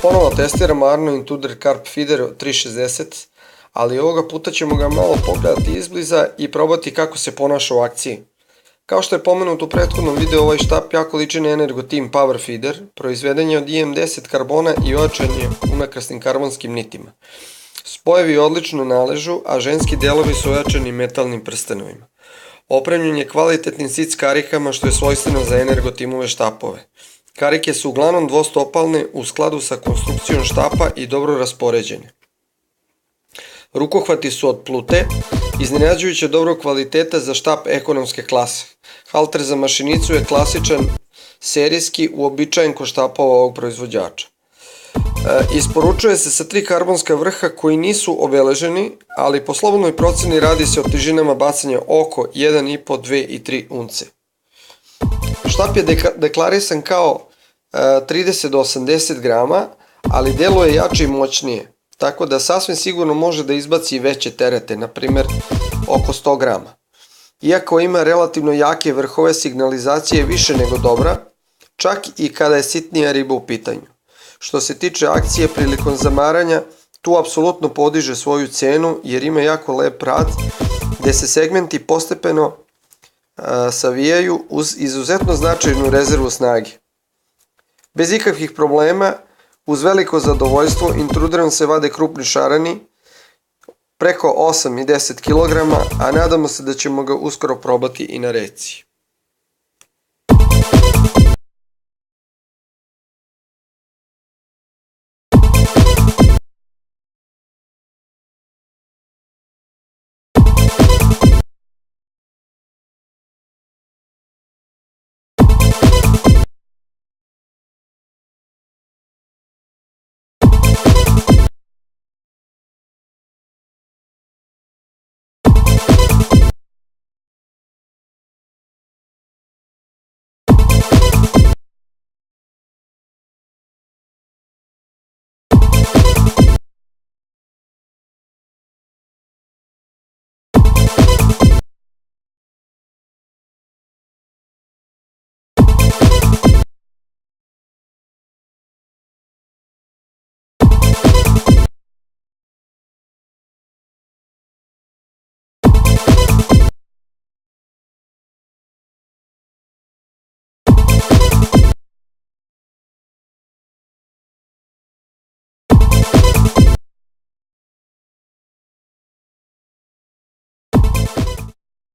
Ponovo testiramo Arno Intruder Carp Feeder 360, ali ovoga puta ćemo ga malo pogledati izbliza i probati kako se ponaša u akciji. Kao što je pomenuto u prethodnom videu, ovaj štap jako liči na Energo Team Power Feeder, proizveden je od IM10 karbona i ojačan je unakrasnim karbonskim nitima. Spojevi odlično naležu, a ženski delovi su ojačani metalnim prstenovima. Opremljen je kvalitetnim SIC karikama, što je svojstveno za Energo Teamove štapove. Karike su uglavnom dvostopalne u skladu sa konstrukcijom štapa i dobro raspoređene. Rukohvati su od Plute, iznenađujuće dobrog kvaliteta za štap ekonomske klase. Halter za mašinicu je klasičan, serijski, uobičajen kod štapova ovog proizvođača. Isporučuje se sa 3 karbonska vrha koji nisu obeleženi, ali po slobodnoj proceni radi se o težinama bacanja oko 1,5, 2 i 3 unce. Štap je deklarisan kao 30 do 80 grama, ali deluje jače i moćnije, tako da sasvim sigurno može da izbaci i veće terete, na primjer oko 100 grama. Iako ima relativno jake vrhove, signalizacija je više nego dobra, čak i kada je sitnija riba u pitanju. Što se tiče akcije prilikom zamaranja, tu apsolutno podiže svoju cenu jer ima jako lep rad gde se segmenti postepeno savijaju uz izuzetno značajnu rezervu snage. Bez ikakvih problema, uz veliko zadovoljstvo, Intruderom se vade krupni šarani preko 8 i 10 kg, a nadamo se da ćemo ga uskoro probati i na reci.